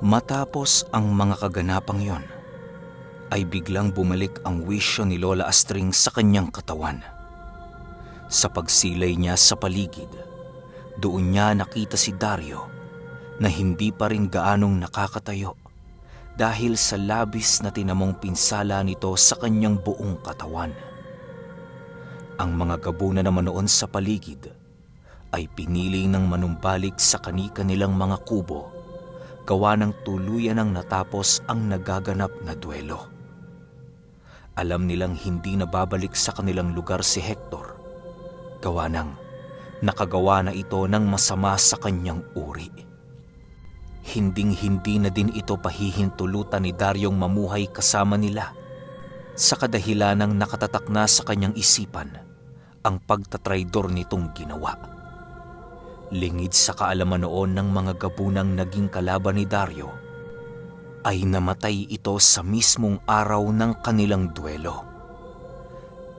Matapos ang mga kaganapang yon, ay biglang bumalik ang wisyo ni Lola Astring sa kanyang katawan. Sa pagsilay niya sa paligid, doon niya nakita si Dario na hindi pa rin gaanong nakakatayo dahil sa labis na tinamong pinsala nito sa kanyang buong katawan. Ang mga gabuna naman noon sa paligid ay pinili ng manumbalik sa kani-kanilang mga kubo gawa ng tuluyan ng natapos ang nagaganap na duelo. Alam nilang hindi na babalik sa kanilang lugar si Hector, gawa ng nakagawa na ito ng masama sa kanyang uri. Hinding-hindi na din ito pahihintulutan ni Daryong mamuhay kasama nila sa kadahilanang nakatatak na sa kanyang isipan ang pagtatraidor nitong ginawa. Lingid sa kaalaman noon ng mga gabunang naging kalaban ni Dario, ay namatay ito sa mismong araw ng kanilang duelo.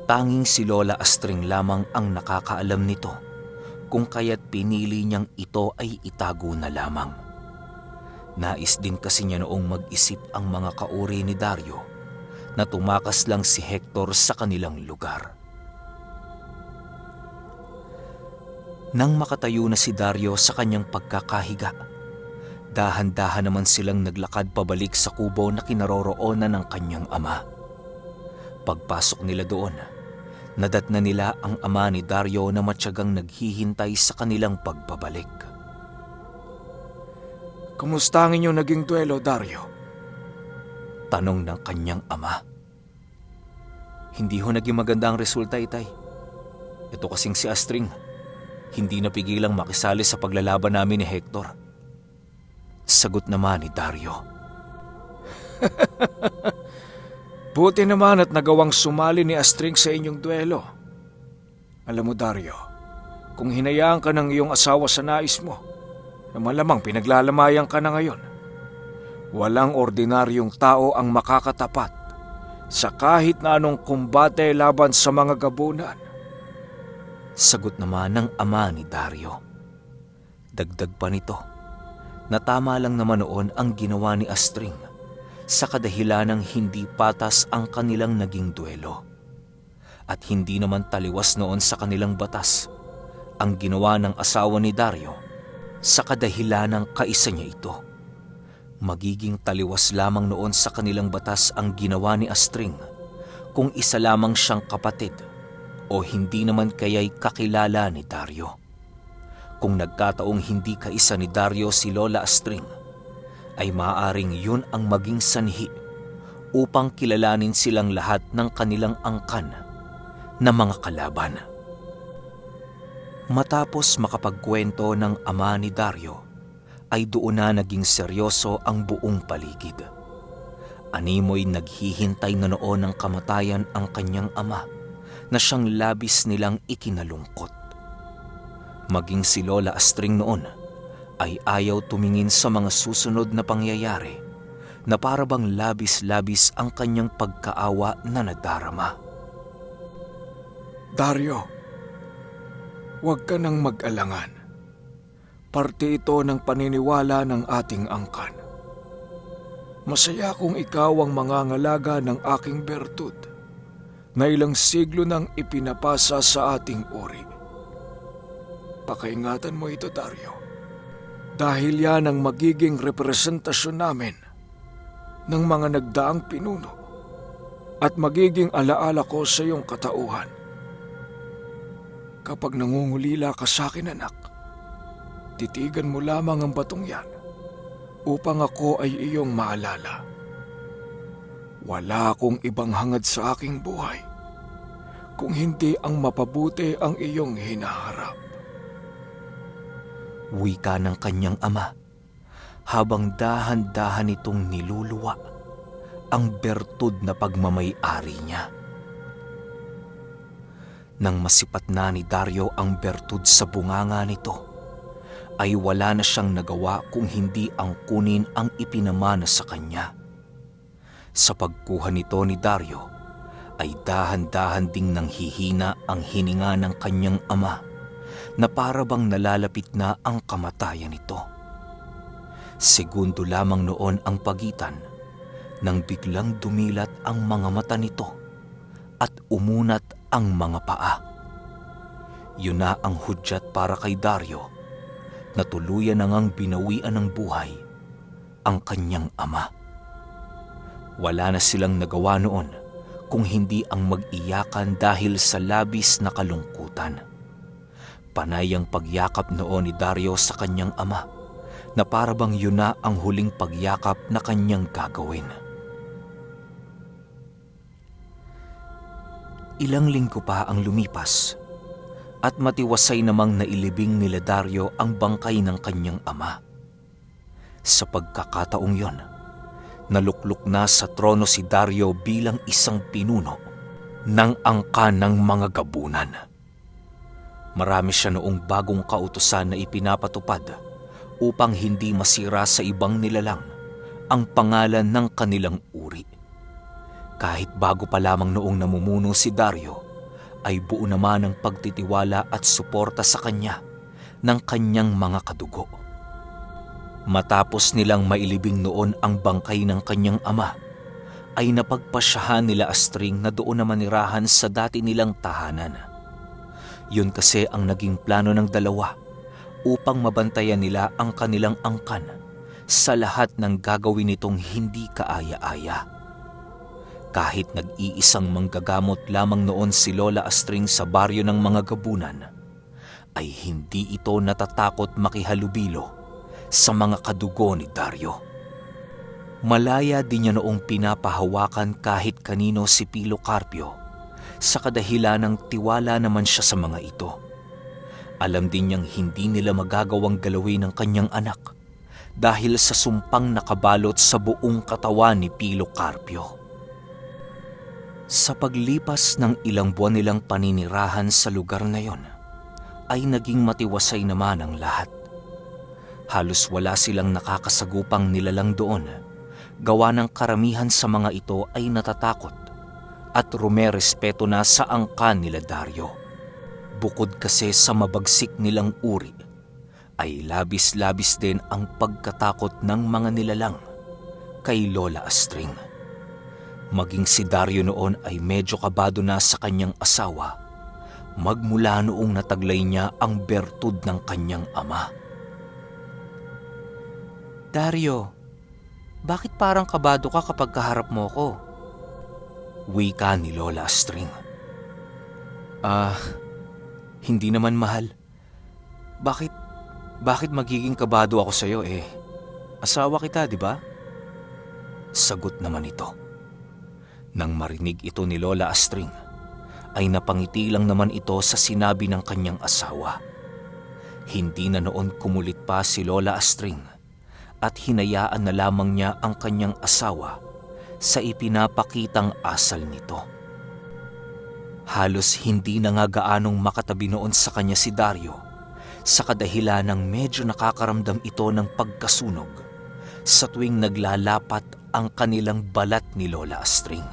Tanging si Lola Astring lamang ang nakakaalam nito, kung kaya't pinili niyang ito ay itago na lamang. Nais din kasi niya noong mag-isip ang mga kauri ni Dario na tumakas lang si Hector sa kanilang lugar. Nang makatayo na si Dario sa kanyang pagkakahiga, dahan-dahan naman silang naglakad pabalik sa kubo na kinaroroonan ng kanyang ama. Pagpasok nila doon, nadatna nila ang ama ni Dario na matyagang naghihintay sa kanilang pagbabalik. Kumusta ang inyong naging duelo, Dario? Tanong ng kanyang ama. Hindi ho naging maganda ang resulta, Itay. Ito kasing si Astring, hindi napigilang makisali sa paglalaban namin ni Hector. Sagot naman ni Dario. Buti naman at nagawang sumali ni Astring sa inyong duelo. Alam mo, Dario, kung hinayaan ka ng iyong asawa sa nais mo, na malamang pinaglalamayan ka na ngayon, walang ordinaryong tao ang makakatapat sa kahit na anong kumbate laban sa mga gabunan. Sagot naman ng ama ni Dario. Dagdag pa nito, na tama lang naman noon ang ginawa ni Astring sa kadahilanang hindi patas ang kanilang naging duelo. At hindi naman taliwas noon sa kanilang batas ang ginawa ng asawa ni Dario sa kadahilanang kaisa niya ito. Magiging taliwas lamang noon sa kanilang batas ang ginawa ni Astring kung isa lamang siyang kapatid o hindi naman kaya'y kakilala ni Dario. Kung nagkataong hindi kaisa ni Dario si Lola Astring, ay maaaring yun ang maging sanhi upang kilalanin silang lahat ng kanilang angkan na mga kalaban. Matapos makapagkwento ng ama ni Dario, ay doon na naging seryoso ang buong paligid. Animoy naghihintay na noon ng kamatayan ang kanyang ama na siyang labis nilang ikinalungkot. Maging si Lola Astring noon ay ayaw tumingin sa mga susunod na pangyayari na parabang labis-labis ang kanyang pagkaawa na nadarama. Dario, huwag ka nang mag-alangan. Parte ito ng paniniwala ng ating angkan. Masaya kung ikaw ang mangangalaga ng aking bertud na ilang siglo nang ipinapasa sa ating uri. Pakaingatan mo ito, Dario, dahil yan ang magiging representasyon namin ng mga nagdaang pinuno at magiging alaala ko sa iyong katauhan. Kapag nangungulila ka sa akin, anak, titigan mo lamang ang batong yan upang ako ay iyong maalala. Wala akong ibang hangad sa aking buhay kung hindi ang mapabuti ang iyong hinaharap. Wika ng kanyang ama habang dahan-dahan itong niluluwa ang bertud na pagmamay-ari niya. Nang masipat na ni Dario ang bertud sa bunganga nito, ay wala na siyang nagawa kung hindi ang kunin ang ipinamana sa kanya. Sa pagkuha nito ni Dario, ay dahan-dahan ding nanghihina ang hininga ng kanyang ama na parabang nalalapit na ang kamatayan nito. Segundo lamang noon ang pagitan nang biglang dumilat ang mga mata nito at umunat ang mga paa. Yun na ang hudyat para kay Dario na tuluyan na ngang binawian ng buhay ang kanyang ama. Wala na silang nagawa noon kung hindi ang mag-iyakan dahil sa labis na kalungkutan. Panay ang pagyakap noon ni Dario sa kanyang ama na para bang yun na ang huling pagyakap na kanyang gagawin. Ilang linggo pa ang lumipas at matiwasay namang nailibing nila Dario ang bangkay ng kanyang ama. Sa pagkakataong yon, naluklok na sa trono si Dario bilang isang pinuno ng angkan ng mga gabunan. Marami siya noong bagong kautusan na ipinapatupad upang hindi masira sa ibang nilalang ang pangalan ng kanilang uri. Kahit bago pa lamang noong namumuno si Dario, ay buo naman ang pagtitiwala at suporta sa kanya ng kanyang mga kadugo. Matapos nilang mailibing noon ang bangkay ng kanyang ama, ay napagpasyahan nila Astring na doon na manirahan sa dati nilang tahanan. Yun kasi ang naging plano ng dalawa upang mabantayan nila ang kanilang angkan sa lahat ng gagawin nitong hindi kaaya-aya. Kahit nag-iisang manggagamot lamang noon si Lola Astring sa baryo ng mga gabunan, ay hindi ito natatakot makihalubilo sa mga kadugo ni Dario. Malaya din niya noong pinapahawakan kahit kanino si Pilo Carpio sa kadahilan ng tiwala naman siya sa mga ito. Alam din niyang hindi nila magagawang galawin ng kanyang anak dahil sa sumpang nakabalot sa buong katawan ni Pilo Carpio. Sa paglipas ng ilang buwan nilang paninirahan sa lugar na yon, ay naging matiwasay naman ang lahat. Halos wala silang nakakasagupang nilalang doon, gawa ng karamihan sa mga ito ay natatakot at rumerespeto na sa angkan nila Dario. Bukod kasi sa mabagsik nilang uri, ay labis-labis din ang pagkatakot ng mga nilalang kay Lola Astring. Maging si Dario noon ay medyo kabado na sa kanyang asawa, magmula noong nataglay niya ang bertud ng kanyang ama. Dario, bakit parang kabado ka kapag kaharap mo ko? Wika ni Lola Astring. Hindi naman mahal. Bakit magiging kabado ako sa'yo eh? Asawa kita, di ba? Sagot naman ito. Nang marinig ito ni Lola Astring, ay napangiti lang naman ito sa sinabi ng kanyang asawa. Hindi na noon kumulit pa si Lola Astring at hinayaan na lamang niya ang kanyang asawa sa ipinapakitang asal nito. Halos hindi na nga gaanong makatabi noon sa kanya si Dario sa kadahilan ng medyo nakakaramdam ito ng pagkasunog sa tuwing naglalapat ang kanilang balat ni Lola Astring.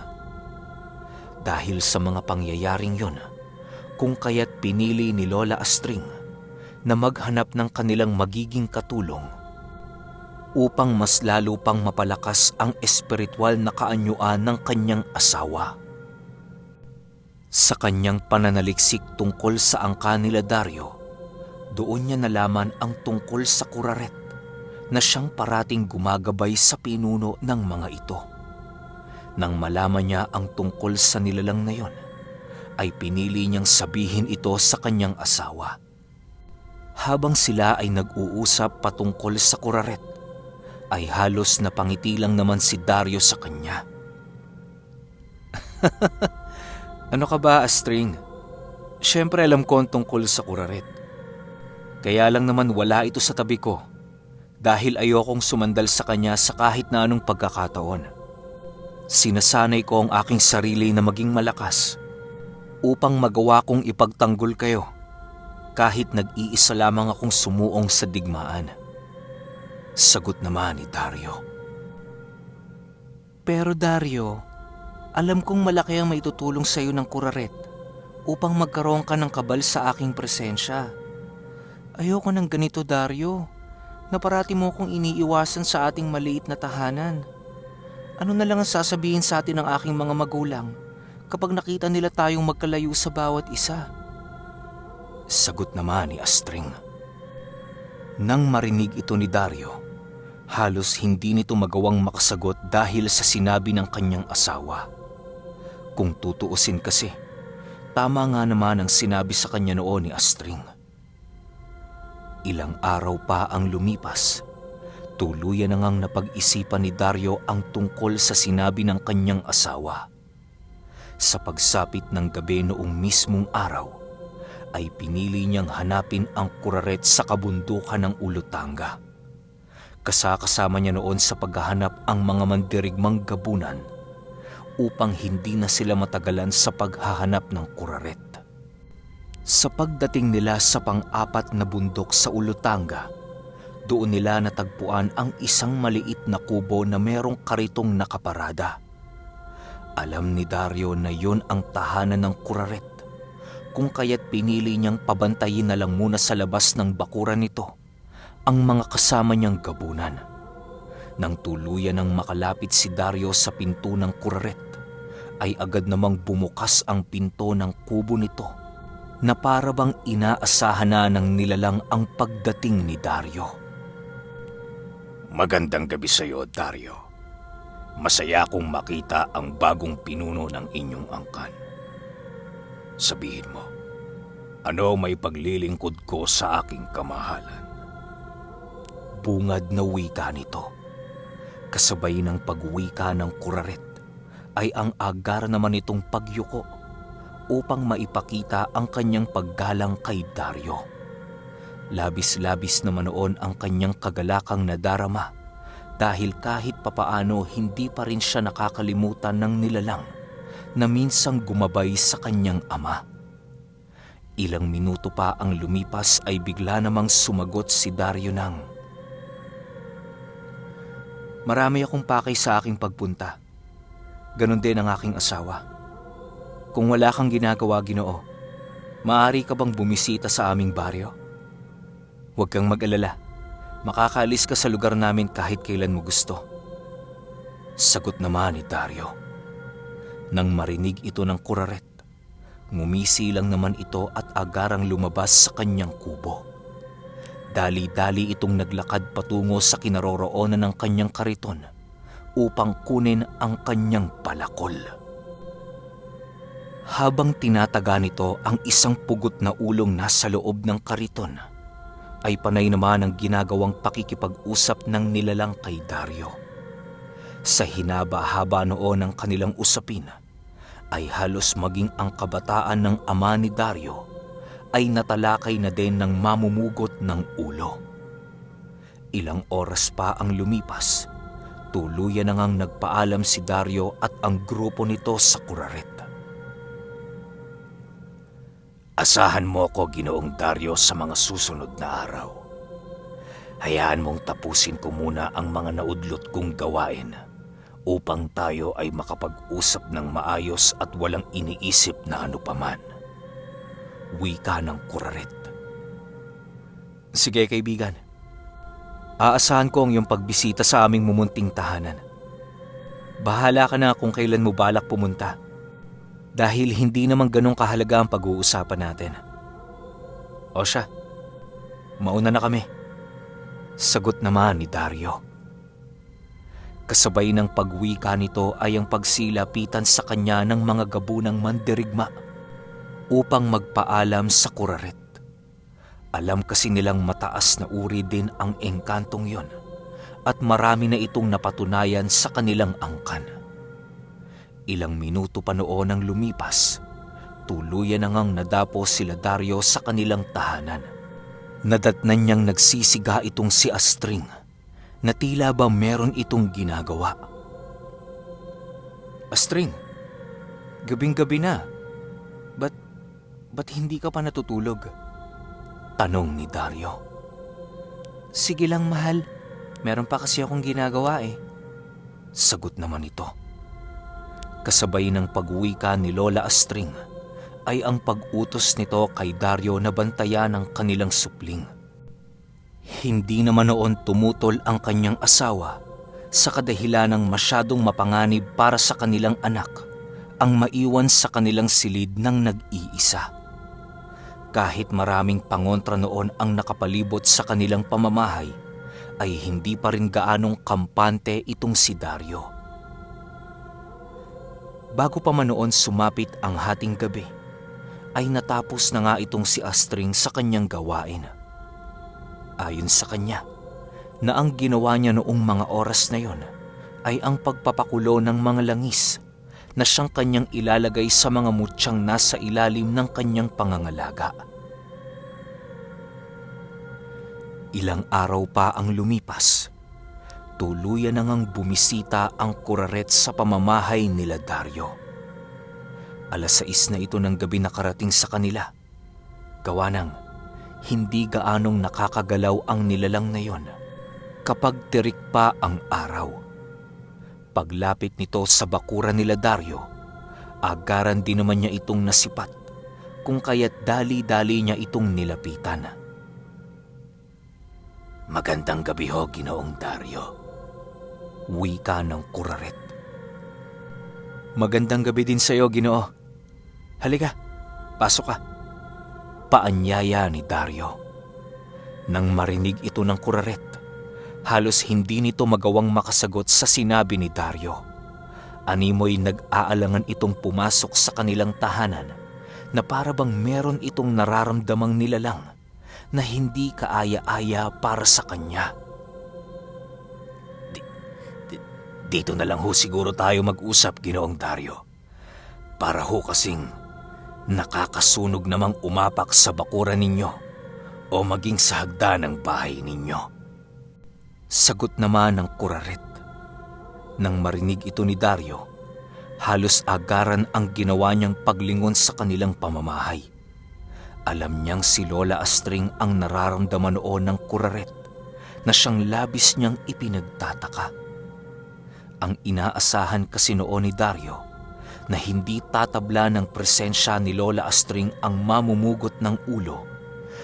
Dahil sa mga pangyayaring yon, kung kaya't pinili ni Lola Astring na maghanap ng kanilang magiging katulong upang mas lalo pang mapalakas ang espiritual na kaanyuan ng kanyang asawa. Sa kanyang pananaliksik tungkol sa angkan nila Dario, doon niya nalaman ang tungkol sa kuraret na siyang parating gumagabay sa pinuno ng mga ito. Nang malaman niya ang tungkol sa nilalang na yon, ay pinili niyang sabihin ito sa kanyang asawa. Habang sila ay nag-uusap patungkol sa kuraret, ay halos napangiti lang naman si Dario sa kanya. Ano ka ba, Astring? Siyempre alam ko ang tungkol sa kuraret. Kaya lang naman wala ito sa tabi ko dahil ayokong sumandal sa kanya sa kahit na anong pagkakataon. Sinasanay ko ang aking sarili na maging malakas upang magawa kong ipagtanggol kayo kahit nag-iisa lamang akong sumuong sa digmaan. Sagot naman ni Dario. Pero Dario, alam kong malaki ang maitutulong sa iyo ng kuraret upang magkaroon ka ng kabal sa aking presensya. Ayoko ng ganito, Dario. na parati mo kong iniiwasan sa ating maliit na tahanan. Ano na lang ang sasabihin sa atin ng aking mga magulang kapag nakita nila tayong magkalayo sa bawat isa? Sagot naman ni Astring. Nang marinig ito ni Dario, halos hindi nito magawang makasagot dahil sa sinabi ng kanyang asawa. Kung tutuusin kasi, tama nga naman ang sinabi sa kanya noon ni Astring. Ilang araw pa ang lumipas, tuluyan na ngang napag-isipan ni Dario ang tungkol sa sinabi ng kanyang asawa. Sa pagsapit ng gabi noong mismong araw, ay pinili niyang hanapin ang kuraret sa kabundukan ng Ulutanga. Kasama niya noon sa paghahanap ang mga mandirigmang gabunan upang hindi na sila matagalan sa paghahanap ng kuraret. Sa pagdating nila sa pang-apat na bundok sa Ulutanga, doon nila natagpuan ang isang maliit na kubo na merong karitong nakaparada. Alam ni Dario na yon ang tahanan ng kuraret, kung kaya't pinili niyang pabantayin na lang muna sa labas ng bakuran nito ang mga kasama niyang gabunan. Nang tuluyan ng makalapit si Dario sa pinto ng kuraret, ay agad namang bumukas ang pinto ng kubo nito na para bang inaasahan na ng nilalang ang pagdating ni Dario. Magandang gabi sa iyo, Dario. Masaya akong makita ang bagong pinuno ng inyong angkan. Sabihin mo, ano may paglilingkod ko sa aking kamahalan? Bungad na wika nito. Kasabay ng pagwika ng kuraret ay ang agar naman itong pagyuko upang maipakita ang kanyang paggalang kay Dario. Labis-labis naman noon ang kanyang kagalakang nadarama dahil kahit papaano hindi pa rin siya nakakalimutan ng nilalang na minsang gumabay sa kanyang ama. Ilang minuto pa ang lumipas ay bigla namang sumagot si Dario ng, "Marami akong pakay sa aking pagpunta. Ganon din ang aking asawa. Kung wala kang ginagawa, Ginoo, maaari ka bang bumisita sa aming baryo? Huwag kang mag-alala. Makakaalis ka sa lugar namin kahit kailan mo gusto." Sagot naman ni Dario. Nang marinig ito ng kuraret, ngumisi lang naman ito at agarang lumabas sa kanyang kubo. Dali-dali itong naglakad patungo sa kinaroroonan ng kanyang kariton upang kunin ang kanyang palakol. Habang tinataga nito ang isang pugot na ulong nasa loob ng kariton, ay panay naman ang ginagawang pakikipag-usap ng nilalang kay Dario. Sa hinaba-haba noon ng kanilang usapin, ay halos maging ang kabataan ng ama ni Dario ay natalakay na din ng mamumugot ng ulo. Ilang oras pa ang lumipas, tuluyan na ngang nagpaalam si Dario at ang grupo nito sa kuraret. Asahan mo ko, Ginoong Dario, sa mga susunod na araw. Hayaan mong tapusin ko muna ang mga naudlot kong gawain upang tayo ay makapag-usap ng maayos at walang iniisip na ano paman. Wika ng kuraret. Sige, kaibigan. Aasahan ko ang iyong pagbisita sa aming mumunting tahanan. Bahala ka na kung kailan mo balak pumunta. Dahil hindi naman ganong kahalaga ang pag-uusapan natin. O siya, mauna na kami. Sagot naman ni Dario. Kasabay ng pagwika nito ay ang pagsilapitan sa kanya ng mga gabunang mandirigma upang magpaalam sa kuraret. Alam kasi nilang mataas na uri din ang engkantong yon at marami na itong napatunayan sa kanilang angkan. Ilang minuto pa noon ang lumipas, tuluyan na ngang nadapo sila Dario sa kanilang tahanan. Nadatnan niyang nagsisiga itong si Astring na tila ba meron itong ginagawa. Astring, gabing-gabi na. Ba't hindi ka pa natutulog? Tanong ni Dario. Sige lang, mahal. Meron pa kasi akong ginagawa eh. Sagot naman ito. Kasabay ng pagwika ni Lola Astring ay ang pag-utos nito kay Dario na bantayan ang kanilang supling. Hindi naman noon tumutol ang kanyang asawa sa kadahilanang masyadong mapanganib para sa kanilang anak ang maiwan sa kanilang silid ng nag-iisa. Kahit maraming pangontra noon ang nakapalibot sa kanilang pamamahay, ay hindi pa rin gaanong kampante itong si Dario. Bago pa man noon sumapit ang hating gabi, ay natapos na nga itong si Astring sa kanyang gawain. Ayon sa kanya, na ang ginawa niya noong mga oras na yon ay ang pagpapakulo ng mga langis na siyang kanyang ilalagay sa mga mutyang nasa ilalim ng kanyang pangangalaga. Ilang araw pa ang lumipas, tuluyan na ngang bumisita ang kuraret sa pamamahay nila Dario. 6:00 na ito ng gabi nakarating sa kanila. Gawa ng hindi gaanong nakakagalaw ang nilalang na yon kapag tirik pa ang araw. Paglapit nito sa bakuran nila Dario, agaran din naman niya itong nasipat, kung kaya't dali-dali niya itong nilapitan. "Magandang gabi ho, Ginoong Dario," wika ng kuraret. "Magandang gabi din sa iyo, Ginoo. Halika, pasok ka," paanyaya ni Dario. Nang marinig ito ng kuraret, halos hindi nito magawang makasagot sa sinabi ni Dario. Animoy nag-aalangan itong pumasok sa kanilang tahanan na para bang meron itong nararamdamang nilalang na hindi kaaya-aya para sa kanya. Dito na lang ho siguro tayo mag-usap, Ginoong Dario. Para ho kasing nakakasunog namang umapak sa bakuran ninyo o maging sa hagdan ng bahay ninyo. Sagot naman ng kuraret. Nang marinig ito ni Dario, halos agaran ang ginawa niyang paglingon sa kanilang pamamahay. Alam niyang si Lola Astring ang nararamdaman noon ng kuraret na siyang labis niyang ipinagtataka. Ang inaasahan kasi noon ni Dario na hindi tatabla ng presensya ni Lola Astring ang mamumugot ng ulo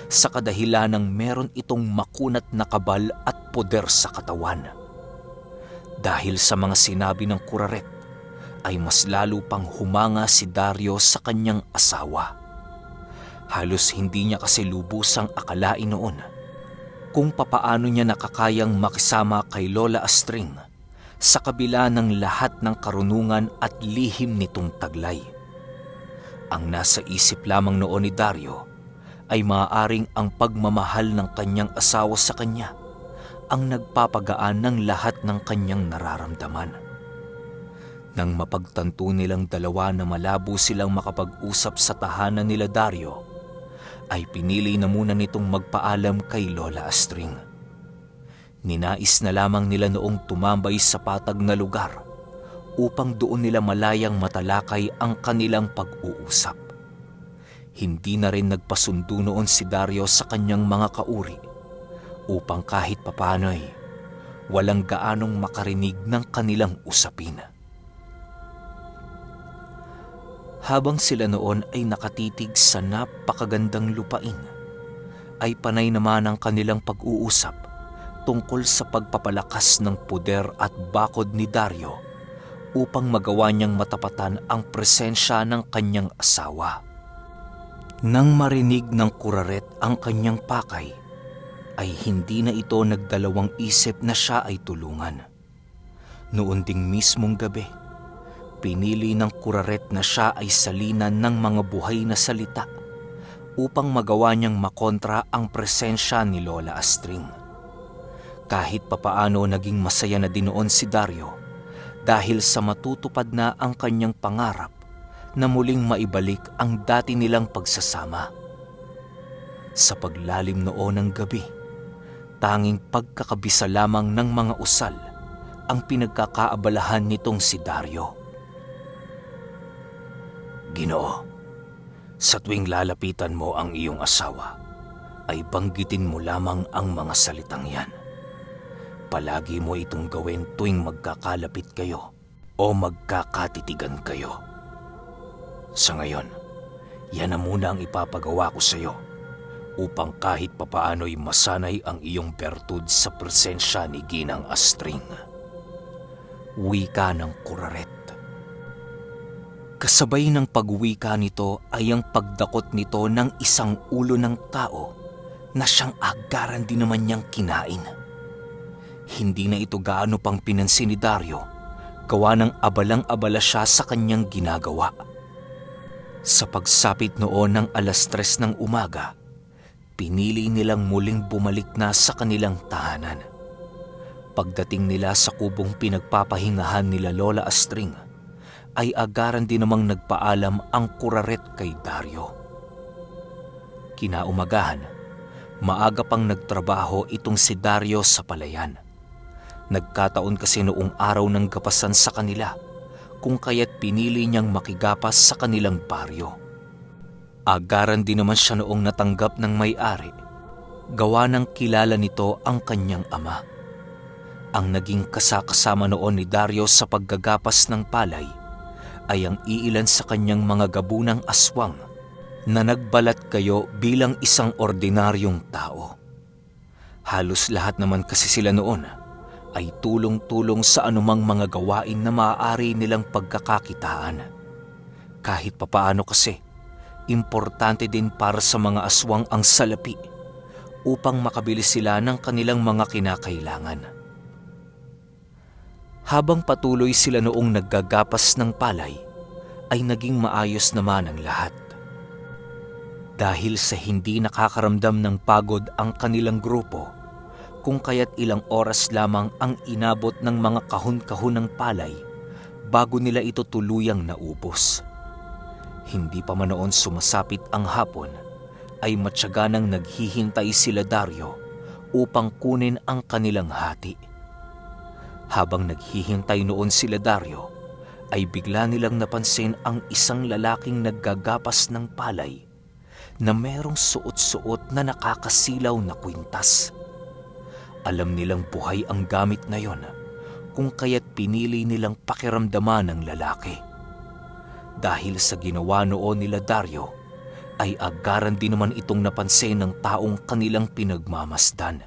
sa kadahilanang meron itong makunat na kabal at poder sa katawan. Dahil sa mga sinabi ng kuraret, ay mas lalo pang humanga si Dario sa kanyang asawa. Halos hindi niya kasi lubusang akalain noon kung papaano niya nakakayang makisama kay Lola Astring sa kabila ng lahat ng karunungan at lihim nitong taglay. Ang nasa isip lamang noon ni Dario ay maaaring ang pagmamahal ng kanyang asawa sa kanya ang nagpapagaan ng lahat ng kanyang nararamdaman. Nang mapagtanto nilang dalawa na malabo silang makapag-usap sa tahanan nila Dario, ay pinili na muna nitong magpaalam kay Lola Astring. Ninais na lamang nila noong tumambay sa patag na lugar upang doon nila malayang matalakay ang kanilang pag-uusap. Hindi na rin nagpasundo noon si Dario sa kanyang mga kauri upang kahit papano'y walang gaanong makarinig ng kanilang usapin. Habang sila noon ay nakatitig sa napakagandang lupain, ay panay naman ang kanilang pag-uusap tungkol sa pagpapalakas ng puder at bakod ni Dario upang magawa niyang matapatan ang presensya ng kanyang asawa. Nang marinig ng kuraret ang kanyang pakay, ay hindi na ito nagdalawang isip na siya ay tulungan. Noon ding mismong gabi, pinili ng kuraret na siya ay salinan ng mga buhay na salita upang magawa niyang makontra ang presensya ni Lola Astring. Kahit papaano naging masaya na din noon si Dario dahil sa matutupad na ang kanyang pangarap na muling maibalik ang dati nilang pagsasama. Sa paglalim noon ng gabi, tanging pagkakabisa lamang ng mga usal ang pinagkakaabalahan nitong si Dario. "Ginoo, sa tuwing lalapitan mo ang iyong asawa, ay banggitin mo lamang ang mga salitang yan. Palagi mo itong gawin tuwing magkakalapit kayo o magkakatitigan kayo. Sa ngayon, yan na muna ang ipapagawa ko sa iyo upang kahit papaano'y masanay ang iyong bertud sa presensya ni Ginang Astring. Wika ng Kuraret. Kasabay ng pagwika nito ay ang pagdakot nito ng isang ulo ng tao na siyang agaran din naman niyang kinain. Hindi na ito gaano pang pinansin ni Dario, gawa ng abalang-abala siya sa kanyang ginagawa. Sa pagsapit noon ng 3:00 ng umaga, pinili nilang muling bumalik na sa kanilang tahanan. Pagdating nila sa kubong pinagpapahingahan nila Lola Astring, ay agaran din namang nagpaalam ang Kuraret kay Dario. Kinaumagahan, maaga pang nagtrabaho itong si Dario sa palayan. Nagkataon kasi noong araw ng gapasan sa kanila, kung kaya't pinili niyang makigapas sa kanilang baryo. Agaran din naman siya noong natanggap ng may-ari, gawa ng kilala nito ang kanyang ama. Ang naging kasakasama noon ni Dario sa paggagapas ng palay ay ang iilan sa kanyang mga gabunang aswang na nagbalat kayo bilang isang ordinaryong tao. Halos lahat naman kasi sila noon ay tulong-tulong sa anumang mga gawain na maaari nilang pagkakakitaan. Kahit papaano kasi, importante din para sa mga aswang ang salapi upang makabili sila ng kanilang mga kinakailangan. Habang patuloy sila noong naggagapas ng palay, ay naging maayos naman ang lahat. Dahil sa hindi nakakaramdam ng pagod ang kanilang grupo, kung kaya't ilang oras lamang ang inabot ng mga kahon-kahon ng palay bago nila ito tuluyang naubos. Hindi pa man noon sumasapit ang hapon, ay matyaga nang naghihintay sila Dario upang kunin ang kanilang hati. Habang naghihintay noon sila Dario, ay bigla nilang napansin ang isang lalaking naggagapas ng palay na merong suot-suot na nakakasilaw na kwintas. Alam nilang buhay ang gamit na yon, kung kaya't pinili nilang pakiramdaman ng lalaki. Dahil sa ginawa noon nila Dario, ay agaran din naman itong napansin ng taong kanilang pinagmamasdan.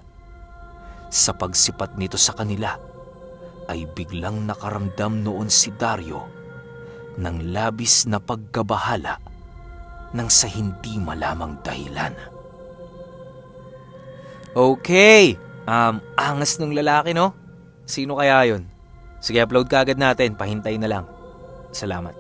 Sa pagsipat nito sa kanila, ay biglang nakaramdam noon si Dario ng labis na pagkabahala nang sa hindi malamang dahilan. Okay! Angas nung lalaki, no? Sino kaya yun? Sige, upload ka agad natin. Pahintay na lang. Salamat.